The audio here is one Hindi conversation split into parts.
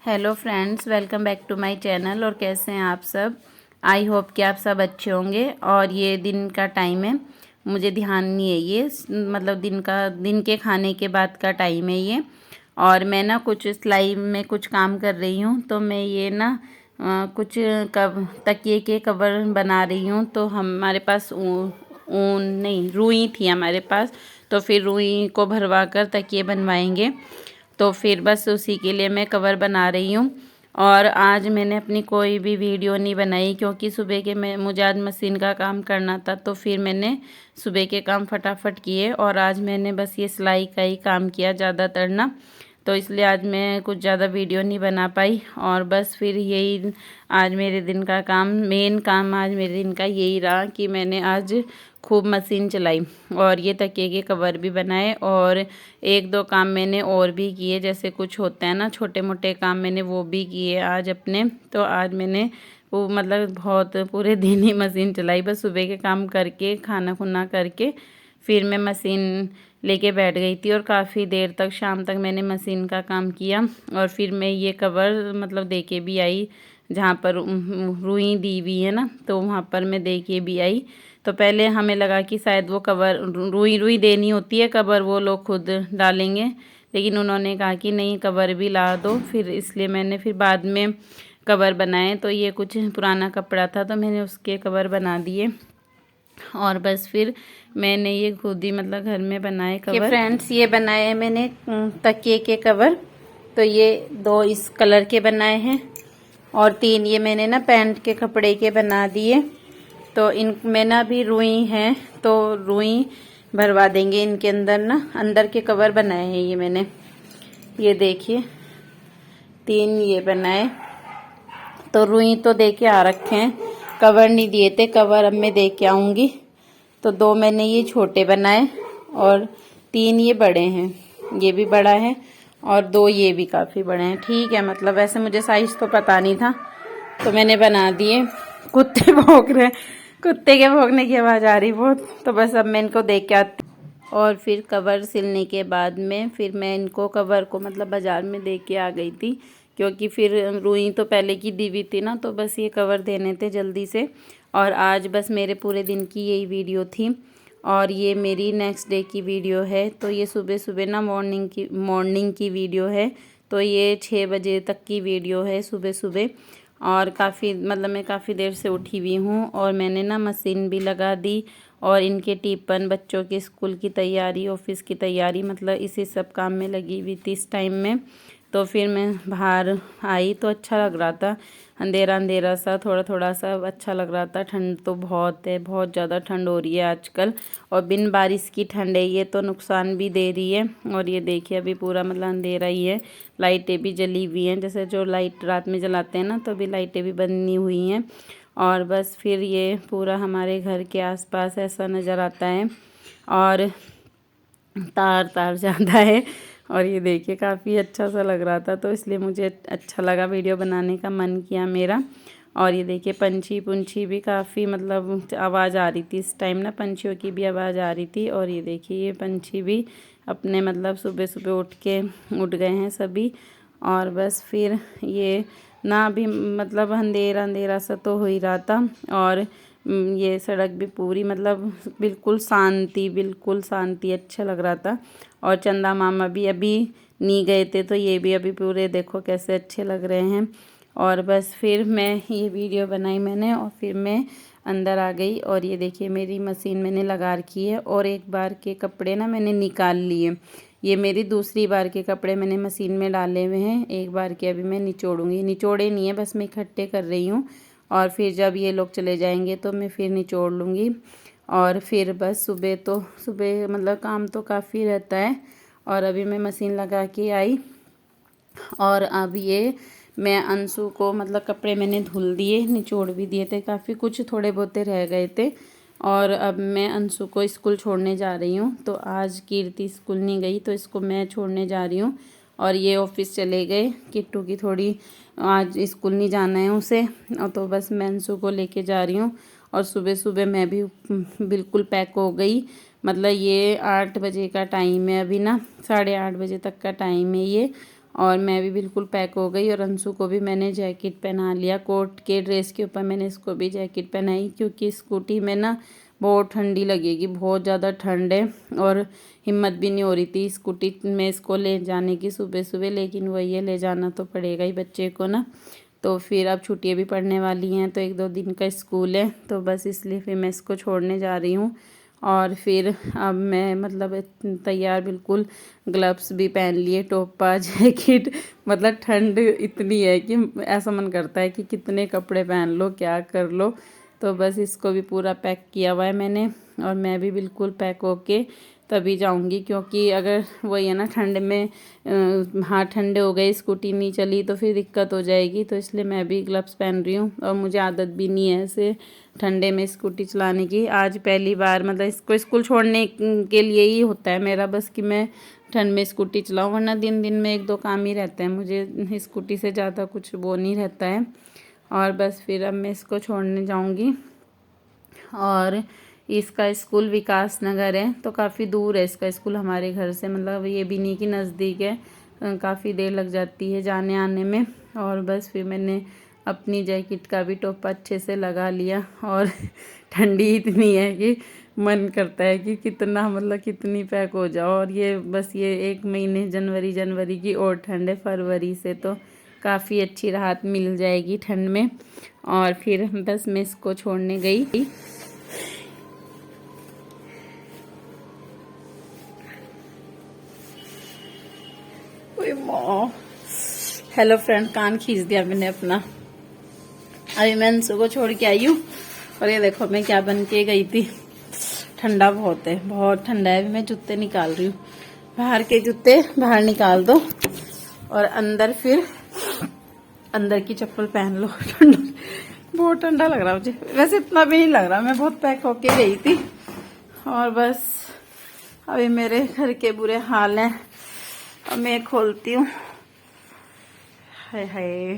Hello friends, welcome back to my channel. और कैसे हैं आप सब? आई होप कि आप सब अच्छे होंगे। और ये दिन का टाइम है, मुझे ध्यान नहीं है ये मतलब दिन के खाने के बाद का टाइम है ये। और मैं ना कुछ सिलाई में कुछ काम कर रही हूँ, तो मैं ये ना कुछ तकिए के कवर बना रही हूँ। तो हमारे पास ऊन नहीं, रुई थी हमारे पास, तो फिर रुई को भरवा कर तकिए बनवाएंगे। तो फिर बस उसी के लिए मैं कवर बना रही हूँ। और आज मैंने अपनी कोई भी वीडियो नहीं बनाई, क्योंकि सुबह के मुझे आज मशीन का काम करना था। तो फिर मैंने सुबह के काम फटाफट किए, और आज मैंने बस ये सिलाई का ही काम किया ज़्यादातर ना। तो इसलिए आज मैं कुछ ज़्यादा वीडियो नहीं बना पाई। और बस फिर यही आज मेरे दिन का काम, मेन काम आज मेरे दिन का यही रहा कि मैंने आज खूब मशीन चलाई और ये तकिए के कवर भी बनाए। और एक दो काम मैंने और भी किए, जैसे कुछ होते हैं ना छोटे मोटे काम, मैंने वो भी किए आज अपने। तो आज मैंने वो मतलब बहुत पूरे दिन ही मशीन चलाई। बस सुबह के काम करके खाना खुना करके फिर मैं मशीन लेके बैठ गई थी, और काफ़ी देर तक शाम तक मैंने मशीन का काम किया। और फिर मैं ये कवर मतलब दे के भी आई, जहाँ पर रुई दी हुई है ना, तो वहाँ पर मैं दे के भी आई। तो पहले हमें लगा कि शायद वो कवर रुई रुई देनी होती है, कवर वो लोग खुद डालेंगे, लेकिन उन्होंने कहा कि नहीं, कवर भी ला दो। फिर इसलिए मैंने फिर बाद में कवर बनाए। तो ये कुछ पुराना कपड़ा था, तो मैंने उसके कवर बना दिए। और बस फिर मैंने ये खुद ही मतलब घर में बनाए कवर। फ्रेंड्स, ये बनाए हैं मैंने तकिए के कवर। तो ये 2 इस कलर के बनाए हैं, और 3 ये मैंने ना पैंट के कपड़े के बना दिए। तो इनमें ना भी रुई है, तो रुई भरवा देंगे इनके अंदर ना। अंदर के कवर बनाए हैं ये मैंने, ये देखिए 3 ये बनाए। तो रुई तो दे के आ रखे हैं, कवर नहीं दिए थे, कवर अब मैं दे के आऊँगी। तो 2 मैंने ये छोटे बनाए, और 3 ये बड़े हैं, ये भी बड़ा है, और 2 ये भी काफ़ी बड़े हैं। ठीक है, मतलब वैसे मुझे साइज़ तो पता नहीं था, तो मैंने बना दिए। कुत्ते भौंक रहे, कुत्ते के भौंकने की आवाज़ आ रही बहुत। तो बस अब मैं इनको देख के आती। और फिर कवर सिलने के बाद में फिर मैं इनको कवर को मतलब बाज़ार में दे के आ गई थी, क्योंकि फिर रुई तो पहले की दी हुई थी ना, तो बस ये कवर देने थे जल्दी से। और आज बस मेरे पूरे दिन की यही वीडियो थी। और ये मेरी नेक्स्ट डे की वीडियो है। तो ये सुबह सुबह ना मॉर्निंग की वीडियो है। तो ये 6 बजे तक की वीडियो है सुबह सुबह। और काफ़ी मतलब मैं काफ़ी देर से उठी हुई हूँ, और मैंने ना मशीन भी लगा दी, और इनके टिफ़िन, बच्चों के स्कूल की तैयारी, ऑफिस की तैयारी, मतलब इसी सब काम में लगी हुई थी इस टाइम में। तो फिर मैं बाहर आई तो अच्छा लग रहा था, अंधेरा अंधेरा सा, थोड़ा थोड़ा सा अच्छा लग रहा था। ठंड तो बहुत है, बहुत ज़्यादा ठंड हो रही है आजकल, और बिन बारिश की ठंड है ये, तो नुकसान भी दे रही है। और ये देखिए अभी पूरा मतलब अंधेरा ही है, लाइटें भी जली हुई हैं, जैसे जो लाइट रात में जलाते हैं ना, तो अभी लाइटें भी बंदी हुई हैं। और बस फिर ये पूरा हमारे घर के आसपास ऐसा नज़र आता है, और तार तार ज़्यादा है। और ये देखिए काफ़ी अच्छा सा लग रहा था, तो इसलिए मुझे अच्छा लगा, वीडियो बनाने का मन किया मेरा। और ये देखिए पंछी पुंछी भी काफ़ी मतलब आवाज़ आ रही थी इस टाइम ना, पंछियों की भी आवाज़ आ रही थी। और ये देखिए ये पंछी भी अपने मतलब सुबह सुबह उठ गए हैं सभी। और बस फिर ये ना भी मतलब अंधेरा अंधेरा सा तो हो ही रहा था। और ये सड़क भी पूरी मतलब बिल्कुल शांति, अच्छा लग रहा था। और चंदा मामा भी अभी नहीं गए थे, तो ये भी अभी पूरे देखो कैसे अच्छे लग रहे हैं। और बस फिर मैं ये वीडियो बनाई मैंने, और फिर मैं अंदर आ गई। और ये देखिए मेरी मशीन मैंने लगा रखी है, और एक बार के कपड़े ना मैंने निकाल लिए। ये मेरी दूसरी बार के कपड़े मैंने मशीन में डाले हुए हैं, एक बार के अभी मैं निचोड़ूंगी। निचोड़े नहीं है, बस मैं इकट्ठे कर रही हूँ, और फिर जब ये लोग चले जाएंगे तो मैं फिर निचोड़ लूँगी। और फिर बस सुबह मतलब काम तो काफ़ी रहता है। और अभी मैं मशीन लगा के आई, और अब ये मैं अंशु को मतलब कपड़े मैंने धुल दिए, निचोड़ भी दिए थे, काफ़ी कुछ थोड़े बहुते रह गए थे। और अब मैं अंशु को स्कूल छोड़ने जा रही हूँ। तो आज कीर्ति स्कूल नहीं गई, तो इसको मैं छोड़ने जा रही हूँ। और ये ऑफिस चले गए, किट्टू की थोड़ी आज स्कूल नहीं जाना है उसे, और तो बस मैं अंशु को लेके जा रही हूँ। और सुबह सुबह मैं भी बिल्कुल पैक हो गई, मतलब ये 8 बजे का टाइम है अभी ना, 8:30 बजे तक का टाइम है ये। और मैं भी बिल्कुल पैक हो गई। और अंशु को भी मैंने जैकेट पहना लिया, कोट के ड्रेस के ऊपर मैंने इसको भी जैकेट पहनाई, क्योंकि स्कूटी में ना बहुत ठंडी लगेगी, बहुत ज़्यादा ठंड है। और हिम्मत भी नहीं हो रही थी स्कूटी में इसको ले जाने की सुबह सुबह, लेकिन वही है, ले जाना तो पड़ेगा ही बच्चे को ना। तो फिर अब छुट्टियाँ भी पड़ने वाली हैं, तो 1-2 दिन का स्कूल है, तो बस इसलिए फिर मैं इसको छोड़ने जा रही हूँ। और फिर अब मैं मतलब तैयार बिल्कुल, ग्लव्स भी पहन लिए, टोपा जैकेट, मतलब ठंड इतनी है कि ऐसा मन करता है कि कितने कपड़े पहन लो, क्या कर लो। तो बस इसको भी पूरा पैक किया हुआ है मैंने, और मैं भी बिल्कुल पैक होके तभी जाऊंगी, क्योंकि अगर वही है ना, ठंड में हाथ ठंडे हो गए, स्कूटी नहीं चली तो फिर दिक्कत हो जाएगी। तो इसलिए मैं भी ग्लव्स पहन रही हूँ, और मुझे आदत भी नहीं है ऐसे ठंडे में स्कूटी चलाने की। आज पहली बार, मतलब इसको स्कूल छोड़ने के लिए ही होता है मेरा बस कि मैं ठंड में स्कूटी चलाऊँ, वरना दिन दिन में 1-2 काम ही रहते हैं, मुझे स्कूटी से ज़्यादा कुछ वो नहीं रहता है। और बस फिर अब मैं इसको छोड़ने जाऊंगी। और इसका स्कूल विकास नगर है, तो काफ़ी दूर है इसका स्कूल हमारे घर से, मतलब ये भी नहीं कि नज़दीक है, काफ़ी देर लग जाती है जाने आने में। और बस फिर मैंने अपनी जैकेट का भी टोपा अच्छे से लगा लिया, और ठंडी इतनी है कि मन करता है कि कितना, मतलब कितनी पैक हो जाओ। और ये बस ये 1 महीने जनवरी की और ठंड है, फरवरी से तो काफ़ी अच्छी राहत मिल जाएगी ठंड में। और फिर बस मैं इसको छोड़ने गई। हेलो फ्रेंड, कान खींच दिया मैंने अपना। अभी मैं अंशु को छोड़ के आई हूँ, और ये देखो मैं क्या बन के गई थी। ठंडा बहुत है, बहुत ठंडा है। अभी मैं जूते निकाल रही हूँ, बाहर के जूते बाहर निकाल दो, और अंदर फिर अंदर की चप्पल पहन लो। ठंडा, बहुत ठंडा लग रहा मुझे, वैसे इतना भी नहीं लग रहा, मैं बहुत पैक होके गई थी। और बस अभी मेरे घर के बुरे हाल हैं, अब मैं खोलती हूँ। हाय हाय,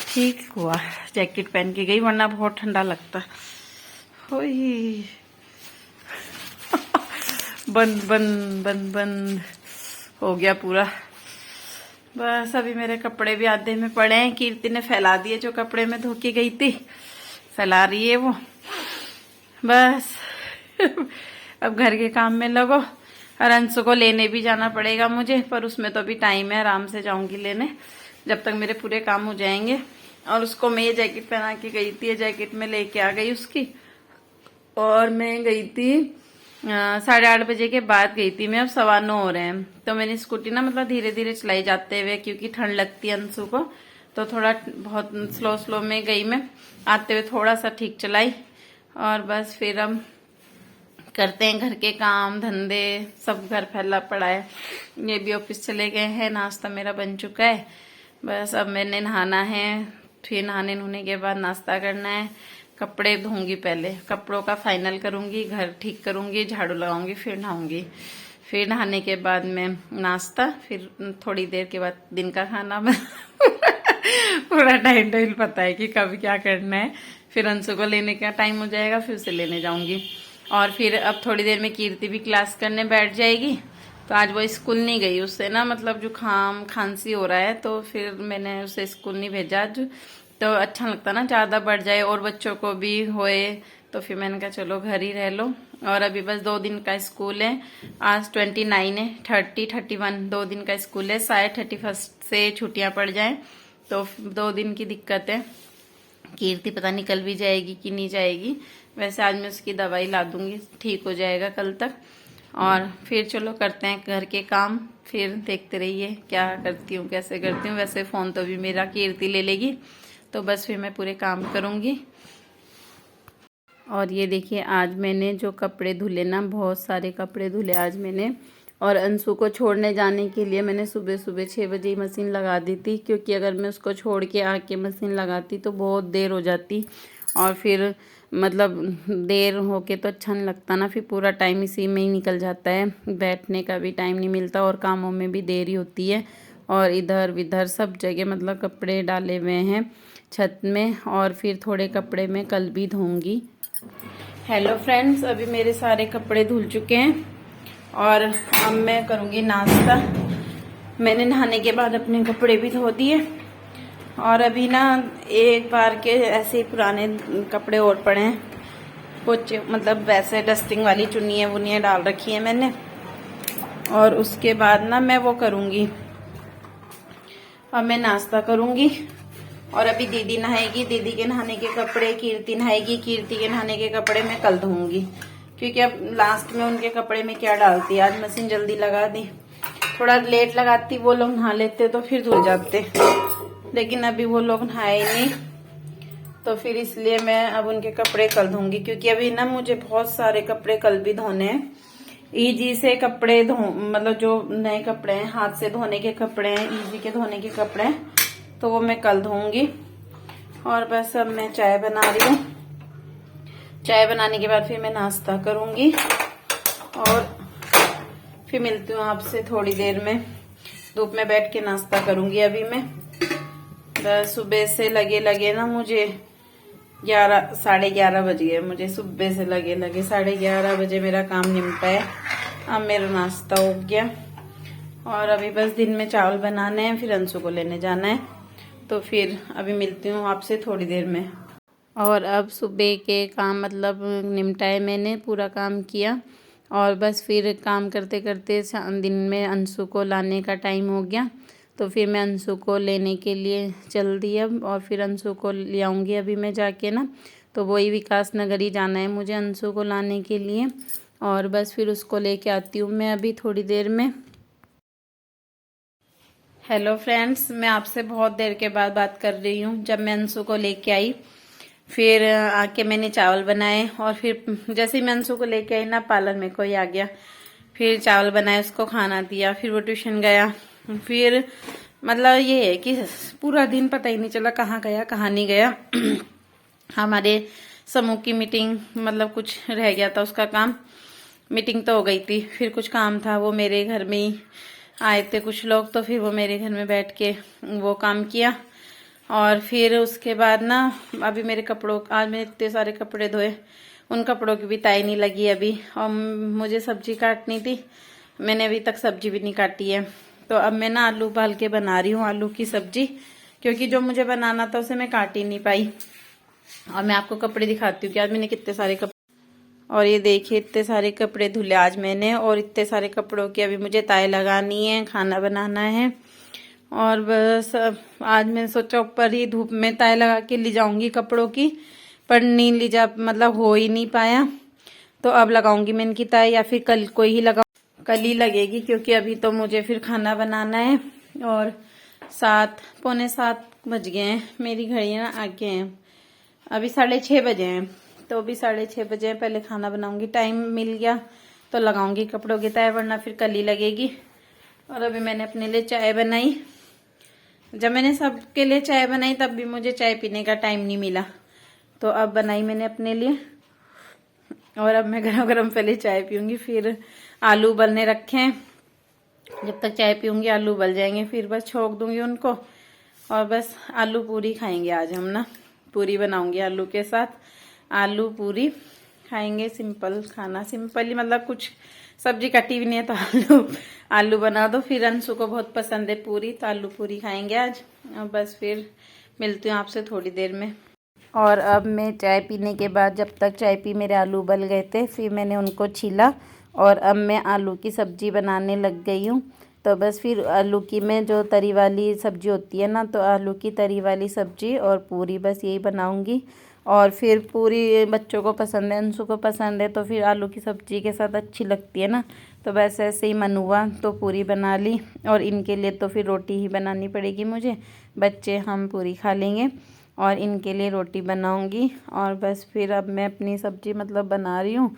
ठीक हुआ जैकेट पहन के गई, वरना बहुत ठंडा लगता। होई बंद बंद बंद बंद हो गया पूरा। बस अभी मेरे कपड़े भी आधे में पड़े हैं, कीर्ति ने फैला दिए जो कपड़े में धो के गई थी, फैला रही है वो। बस अब घर के काम में लगो, और अंशु को लेने भी जाना पड़ेगा मुझे, पर उसमें तो अभी टाइम है, आराम से जाऊंगी लेने जब तक मेरे पूरे काम हो जाएंगे। और उसको मैं ये जैकेट पहना के गई थी, ये जैकेट में लेके आ गई उसकी। और मैं गई थी 8:30 बजे के बाद गई थी मैं, अब 9:15 हो रहे हैं। तो मैंने स्कूटी ना मतलब धीरे धीरे चलाई जाते हुए, क्योंकि ठंड लगती है अंशु को, तो थोड़ा बहुत स्लो स्लो में गई मैं, आते हुए थोड़ा सा ठीक चलाई। और बस फिर अब करते हैं घर के काम धंधे, सब घर फैला पड़ा है। ये भी ऑफिस चले गए हैं, नाश्ता मेरा बन चुका है। बस अब मैंने नहाना है, फिर नहाने के बाद नाश्ता करना है, कपड़े धोऊंगी, पहले कपड़ों का फाइनल करूंगी, घर ठीक करूंगी, झाड़ू लगाऊंगी, फिर नहाऊंगी। फिर नहाने के बाद में नाश्ता, फिर थोड़ी देर के बाद दिन का खाना। पूरा टाइम पता है कि कब क्या करना है। फिर अंशु को लेने का टाइम हो जाएगा, फिर उसे लेने जाऊंगी। और फिर अब थोड़ी देर में कीर्ति भी क्लास करने बैठ जाएगी। तो आज वो स्कूल नहीं गई, उससे ना मतलब जुकाम खांसी हो रहा है, तो फिर मैंने उसे स्कूल नहीं भेजा आज। तो अच्छा लगता ना, ज़्यादा बढ़ जाए और बच्चों को भी होए, तो फिर मैंने कहा चलो घर ही रह लो। और अभी बस 2 दिन का स्कूल है, आज 29 है, 30, 31 2 दिन का स्कूल है, शायद 31 से छुट्टियां पड़ जाएं, तो 2 दिन की दिक्कत है। कीर्ति पता नहीं कल भी जाएगी कि नहीं जाएगी, वैसे आज मैं उसकी दवाई ला दूंगी, ठीक हो जाएगा कल तक। और फिर चलो करते हैं घर के काम, फिर देखते रहिए क्या करती हूँ कैसे करती हूँ। वैसे फ़ोन तो भी मेरा कीर्ति ले लेगी, तो बस फिर मैं पूरे काम करूँगी। और ये देखिए आज मैंने जो कपड़े धुले ना, बहुत सारे कपड़े धुले आज मैंने। और अंशु को छोड़ने जाने के लिए मैंने सुबह सुबह 6 बजे ही मशीन लगा दी थी, क्योंकि अगर मैं उसको छोड़ के आके मशीन लगाती तो बहुत देर हो जाती, और फिर मतलब देर होके तो अच्छा नहीं लगता ना, फिर पूरा टाइम इसी में ही निकल जाता है, बैठने का भी टाइम नहीं मिलता, और कामों में भी देरी होती है। और इधर विधर सब जगह मतलब कपड़े डाले हुए हैं छत में, और फिर थोड़े कपड़े मैं कल भी धोऊंगी। हेलो फ्रेंड्स, अभी मेरे सारे कपड़े धुल चुके हैं और अब मैं करूँगी नाश्ता। मैंने नहाने के बाद अपने कपड़े भी धो दिए और अभी ना एक बार के ऐसे ही पुराने कपड़े और पड़े हैं, कुछ मतलब वैसे डस्टिंग वाली चुन्नियाँ वुनियाँ डाल रखी हैं मैंने। और उसके बाद ना मैं वो करूँगी, अब मैं नाश्ता करूँगी। और अभी दीदी नहाएगी, दीदी के नहाने के कपड़े कीर्ति नहाएगी, कीर्ति के नहाने के कपड़े मैं कल धोऊंगी, क्योंकि अब लास्ट में उनके कपड़े में क्या डालती है। आज मशीन जल्दी लगा दी, थोड़ा लेट लगाती, वो लोग नहा लेते तो फिर धुल जाते, लेकिन अभी वो लोग नहाए नहीं तो फिर इसलिए मैं अब उनके कपड़े कल धोऊंगी। क्योंकि अभी ना मुझे बहुत सारे कपड़े कल भी धोने हैं। ईजी से कपड़े धो, मतलब जो नए कपड़े हैं, हाथ से धोने के कपड़े हैं, ईजी के धोने के कपड़े हैं, तो वो मैं कल धोऊंगी। और बस अब मैं चाय बना रही हूँ। चाय बनाने के बाद फिर मैं नाश्ता करूंगी और फिर मिलती हूँ आपसे थोड़ी देर में। धूप में बैठ के नाश्ता करूंगी अभी मैं। बस सुबह से लगे लगे ना मुझे 11 बज गए। मुझे सुबह से लगे 11:30 बजे मेरा काम निपटा है। अब मेरा नाश्ता हो गया और अभी बस दिन में चावल बनाने हैं, फिर अंशु को लेने जाना है। तो फिर अभी मिलती हूँ आपसे थोड़ी देर में। और अब सुबह के काम मतलब निपटाए, मैंने पूरा काम किया और बस फिर काम करते करते दिन में अंशु को लाने का टाइम हो गया। तो फिर मैं अंशु को लेने के लिए चल दी अब, और फिर अंशु को ले आऊँगी अभी मैं जाके ना। तो वही विकास नगर ही जाना है मुझे अंशु को लाने के लिए, और बस फिर उसको लेके आती हूँ मैं अभी थोड़ी देर में। हेलो फ्रेंड्स, मैं आपसे बहुत देर के बाद बात कर रही हूँ। जब मैं अंशु को लेके आई, फिर आके मैंने चावल बनाए, और फिर जैसे ही मैं अंशु को लेके आई ना, पार्लर में कोई आ गया, फिर चावल बनाए, उसको खाना दिया, फिर वो ट्यूशन गया। फिर मतलब ये है कि पूरा दिन पता ही नहीं चला कहाँ गया कहाँ नहीं गया। हमारे समूह की मीटिंग, मतलब कुछ रह गया था उसका काम। मीटिंग तो हो गई थी, फिर कुछ काम था, वो मेरे घर में ही आए थे कुछ लोग, तो फिर वो मेरे घर में बैठ के वो काम किया। और फिर उसके बाद ना अभी मेरे कपड़ों, आज मैंने इतने सारे कपड़े धोए, उन कपड़ों की भी ताई नहीं लगी अभी। और मुझे सब्जी काटनी थी, मैंने अभी तक सब्जी भी नहीं काटी है। तो अब मैं ना आलू उबाल के बना रही हूँ, आलू की सब्जी, क्योंकि जो मुझे बनाना था उसे मैं काट ही नहीं पाई। और मैं आपको कपड़े दिखाती हूँ कि आज मैंने कितने सारे कपड़े, और ये देखिए इतने सारे कपड़े धुले आज मैंने, और इतने सारे कपड़ों की अभी मुझे ताई लगानी है, खाना बनाना है। और बस आज मैंने सोचा ऊपर ही धूप में ताई लगा के ले जाऊंगी कपड़ों की, पर नहीं ले जा, मतलब हो ही नहीं पाया। तो अब लगाऊंगी मैं इनकी ताई, या फिर कल को ही लगाऊं, कल ही लगेगी, क्योंकि अभी तो मुझे फिर खाना बनाना है। और 7:45 बज गए हैं, मेरी घड़ियाँ आगे हैं, अभी 6:30 बजे हैं। तो अभी 6:30 बजे हैं, पहले खाना बनाऊंगी, टाइम मिल गया तो लगाऊंगी कपड़ों की तय, वरना फिर कल ही लगेगी। और अभी मैंने अपने लिए चाय बनाई। जब मैंने सबके लिए चाय बनाई तब भी मुझे चाय पीने का टाइम नहीं मिला, तो अब बनाई मैंने अपने लिए। और अब मैं गरम गरम पहले चाय पीऊंगी, फिर आलू उबलने रखे हैं, जब तक चाय पीऊंगी आलू उबल जाएंगे, फिर बस छोक दूंगी उनको। और बस आलू पूरी खाएंगे आज हम ना, पूरी बनाऊंगी आलू के साथ, आलू पूरी खाएंगे। सिंपल खाना, सिंपल ही, मतलब कुछ सब्जी कटी भी नहीं है तो आलू बना दो। फिर अंशु को बहुत पसंद है पूरी, तो आलू पूरी खाएंगे आज। और बस फिर मिलती हूँ आपसे थोड़ी देर में। और अब मैं चाय पीने के बाद, जब तक चाय पी मेरे आलू उबल गए थे, फिर मैंने उनको छीला और अब मैं आलू की सब्जी बनाने लग गई हूँ। तो बस फिर आलू की, मैं जो तरी वाली सब्जी होती है ना, तो आलू की तरी वाली सब्जी और पूरी, बस यही बनाऊंगी। और फिर पूरी बच्चों को पसंद है, अंशु को पसंद है, तो फिर आलू की सब्जी के साथ अच्छी लगती है ना। तो बस ऐसे ही मन हुआ तो पूरी बना ली, और इनके लिए तो फिर रोटी ही बनानी पड़ेगी मुझे। बच्चे हम पूरी खा लेंगे और इनके लिए रोटी बनाऊंगी। और बस फिर अब मैं अपनी सब्जी मतलब बना रही हूँ।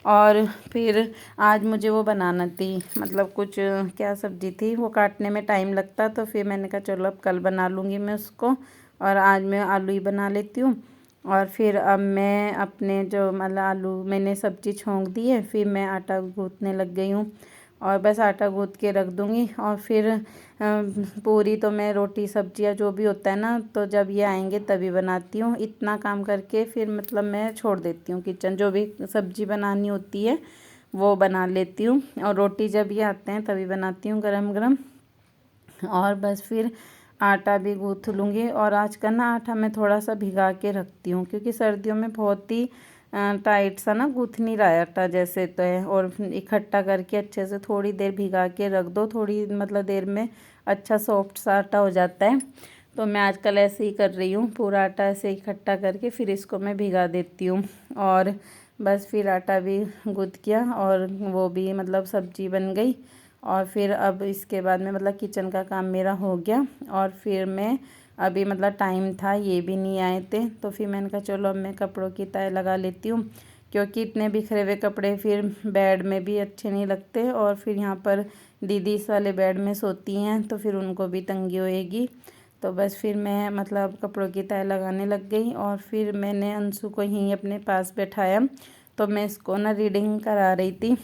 और फिर आज मुझे वो बनाना थी, मतलब कुछ क्या सब्जी थी, वो काटने में टाइम लगता, तो फिर मैंने कहा चलो अब कल बना लूँगी मैं उसको, और आज मैं आलू ही बना लेती हूँ। और फिर अब मैं अपने जो मतलब आलू मैंने सब्जी छोंक दी है, फिर मैं आटा गूँथने लग गई हूँ। और बस आटा गूँथ के रख दूँगी। और फिर पूरी तो मैं रोटी सब्जियां जो भी होता है ना, तो जब ये आएंगे तभी बनाती हूँ। इतना काम करके फिर मतलब मैं छोड़ देती हूँ किचन, जो भी सब्जी बनानी होती है वो बना लेती हूँ। और रोटी जब ये आते हैं तभी बनाती हूँ गरम गरम। और बस फिर आटा भी गूँथ लूँगी। और आज का ना आटा मैं थोड़ा सा भिगा के रखती हूँ, क्योंकि सर्दियों में बहुत ही टाइट सा ना गूँथ नहीं रहा है आटा जैसे तो है। और इकट्ठा करके अच्छे से थोड़ी देर भिगा के रख दो, थोड़ी मतलब देर में अच्छा सॉफ्ट सा आटा हो जाता है। तो मैं आजकल ऐसे ही कर रही हूँ, पूरा आटा ऐसे इकट्ठा करके फिर इसको मैं भिगा देती हूँ। और बस फिर आटा भी गूँथ किया और वो भी मतलब सब्जी बन गई। और फिर अब इसके बाद में मतलब किचन का काम मेरा हो गया। और फिर मैं अभी मतलब टाइम था, ये भी नहीं आए थे, तो फिर मैंने कहा चलो अब मैं कपड़ों की तय लगा लेती हूँ, क्योंकि इतने बिखरे हुए कपड़े फिर बेड में भी अच्छे नहीं लगते। और फिर यहाँ पर दीदी इस वाले बेड में सोती हैं, तो फिर उनको भी तंगी होएगी। तो बस फिर मैं मतलब कपड़ों की तय लगाने लग गई। और फिर मैंने अंशु को यहीं अपने पास बैठाया, तो मैं इसको ना रीडिंग करा रही थी।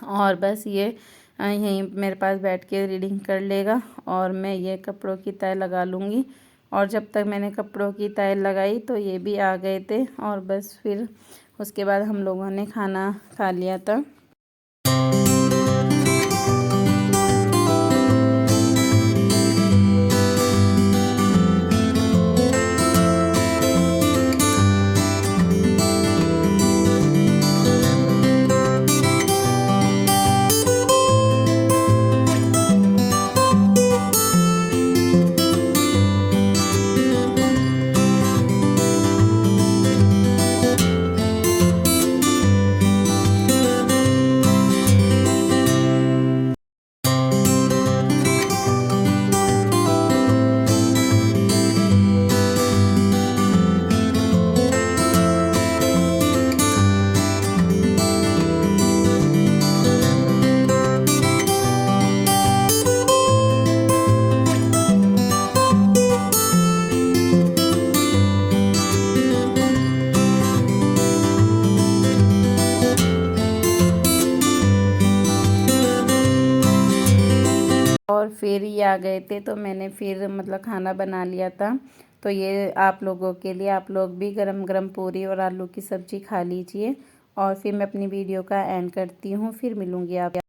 और बस ये यहीं मेरे पास बैठ के रीडिंग कर लेगा और मैं ये कपड़ों की तय लगा लूँगी। और जब तक मैंने कपड़ों की तय लगाई तो ये भी आ गए थे। और बस फिर उसके बाद हम लोगों ने खाना खा लिया था। और फिर ये आ गए थे, तो मैंने फिर मतलब खाना बना लिया था। तो ये आप लोगों के लिए, आप लोग भी गरम गरम पूरी और आलू की सब्ज़ी खा लीजिए। और फिर मैं अपनी वीडियो का एंड करती हूँ, फिर मिलूँगी आप।